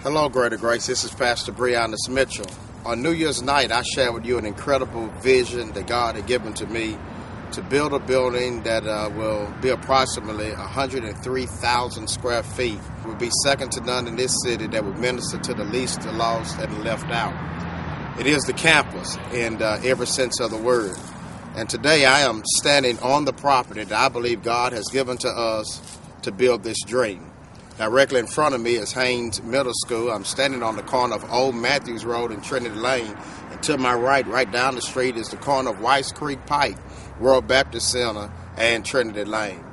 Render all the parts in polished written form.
Hello, Greater Grace. This is Pastor Breonna Mitchell. On New Year's night, I shared with you an incredible vision that God had given to me to build a building that will be approximately 103,000 square feet. It will be second to none in this city that will minister to the least, the lost, and the left out. It is the campus in every sense of the word. And today I am standing on the property that I believe God has given to us to build this dream. Directly in front of me is Haynes Middle School. I'm standing on the corner of Old Matthews Road and Trinity Lane. And to my right down the street, is the corner of Weiss Creek Pike, World Baptist Center, and Trinity Lane.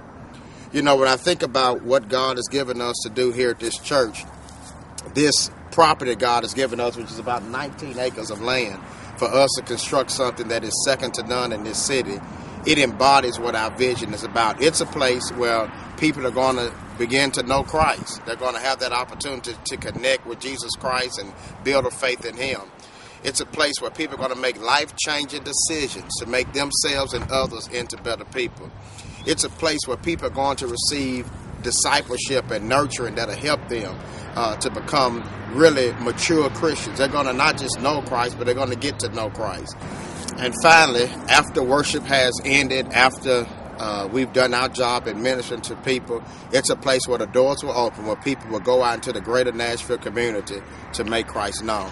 You know, when I think about what God has given us to do here at this church, this property God has given us, which is about 19 acres of land, for us to construct something that is second to none in this city, it embodies what our vision is about. It's a place where people are going to begin to know Christ. They're going to have that opportunity to connect with Jesus Christ and build a faith in Him. It's a place where people are going to make life-changing decisions to make themselves and others into better people. It's a place where people are going to receive discipleship and nurturing that'll help them to become really mature Christians. They're going to not just know Christ, but they're going to get to know Christ. And finally, after worship has ended, after we've done our job in ministering to people, it's a place where the doors will open, where people will go out into the greater Nashville community to make Christ known.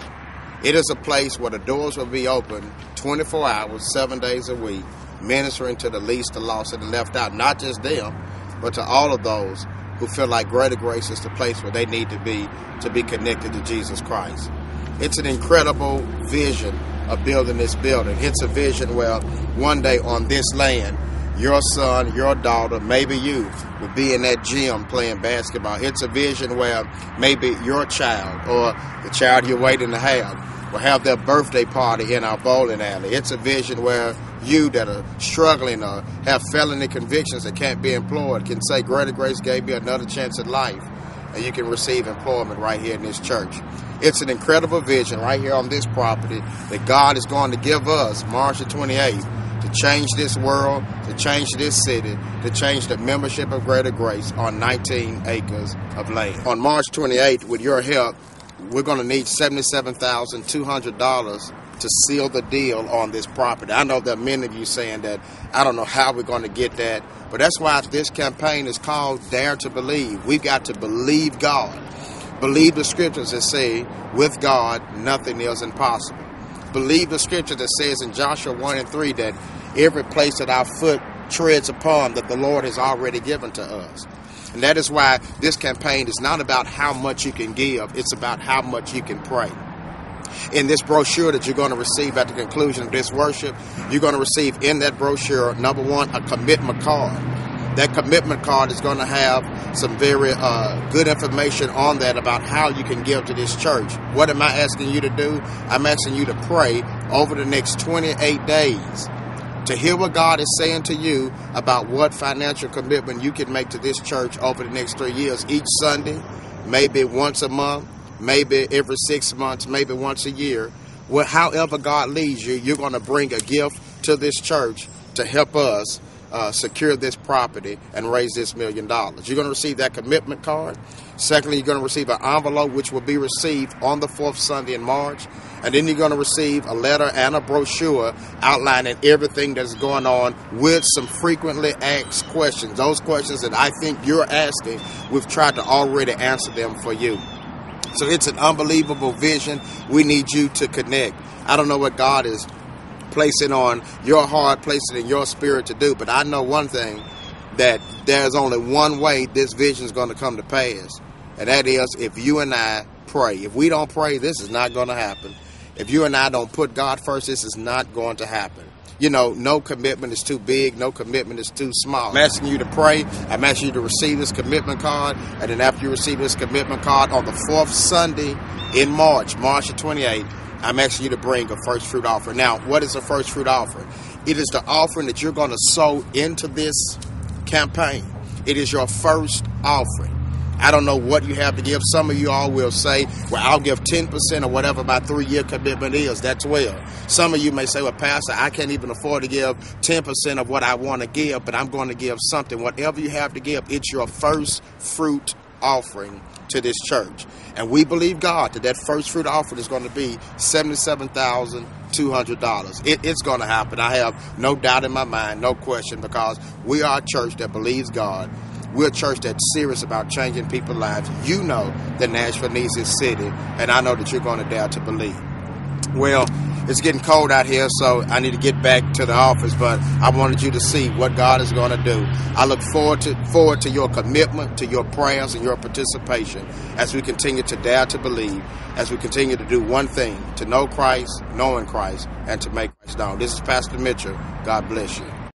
It is a place where the doors will be open 24 hours, 7 days a week, ministering to the least, the lost, and the left out. Not just them, but to all of those who feel like Greater Grace is the place where they need to be connected to Jesus Christ. It's an incredible vision of building this building. It's a vision where one day on this land, your son, your daughter, maybe you will be in that gym playing basketball. It's a vision where maybe your child or the child you're waiting to have will have their birthday party in our bowling alley. It's a vision where you that are struggling or have felony convictions that can't be employed can say, Greater Grace gave me another chance at life, and you can receive employment right here in this church. It's an incredible vision right here on this property that God is going to give us March the 28th to change this world, to change this city, to change the membership of Greater Grace on 19 acres of land. On March 28th, with your help, we're going to need $77,200 to seal the deal on this property. I know there are many of you saying that I don't know how we're going to get that, but that's why this campaign is called Dare to Believe. We've got to believe God. Believe the scriptures that say, with God, nothing is impossible. Believe the scripture that says in Joshua 1:3 that every place that our foot treads upon, that the Lord has already given to us. And that is why this campaign is not about how much you can give, it's about how much you can pray. In this brochure that you're going to receive at the conclusion of this worship, you're going to receive in that brochure, number one, a commitment card. That commitment card is going to have some very good information on that about how you can give to this church. What am I asking you to do? I'm asking you to pray over the next 28 days to hear what God is saying to you about what financial commitment you can make to this church over the next 3 years. Each Sunday, maybe once a month, maybe every 6 months, maybe once a year. Well, however God leads you, you're going to bring a gift to this church to help us secure this property and raise this $1 million. You're going to receive that commitment card. Secondly, you're going to receive an envelope which will be received on the 4th Sunday in March. And then you're going to receive a letter and a brochure outlining everything that's going on with some frequently asked questions. Those questions that I think you're asking, we've tried to already answer them for you. So it's an unbelievable vision. We need you to connect. I don't know what God is placing on your heart, placing in your spirit to do, but I know one thing, that there's only one way this vision is going to come to pass, and that is if you and I pray. If we don't pray, this is not going to happen. If you and I don't put God first, this is not going to happen. You know, no commitment is too big, no commitment is too small. I'm asking you to pray. I'm asking you to receive this commitment card, and then after you receive this commitment card on the 4th Sunday in March, March the 28th, I'm asking you to bring a first fruit offering. Now, what is a first fruit offering? It is the offering that you're going to sow into this campaign. It is your first offering. I don't know what you have to give. Some of you all will say, well, I'll give 10% or whatever my 3-year commitment is. That's well. Some of you may say, well, Pastor, I can't even afford to give 10% of what I want to give, but I'm going to give something. Whatever you have to give, it's your first fruit offering to this church. And we believe God that first fruit offering is going to be $77,200. It's going to happen. I have no doubt in my mind, no question, because we are a church that believes God. We're a church that's serious about changing people's lives. You know that Nashville needs this city, and I know that you're going to dare to believe. Well, it's getting cold out here, so I need to get back to the office, but I wanted you to see what God is going to do. I look forward to your commitment, to your prayers, and your participation as we continue to dare to believe, as we continue to do one thing, to know Christ, knowing Christ, and to make Christ known. This is Pastor Mitchell. God bless you.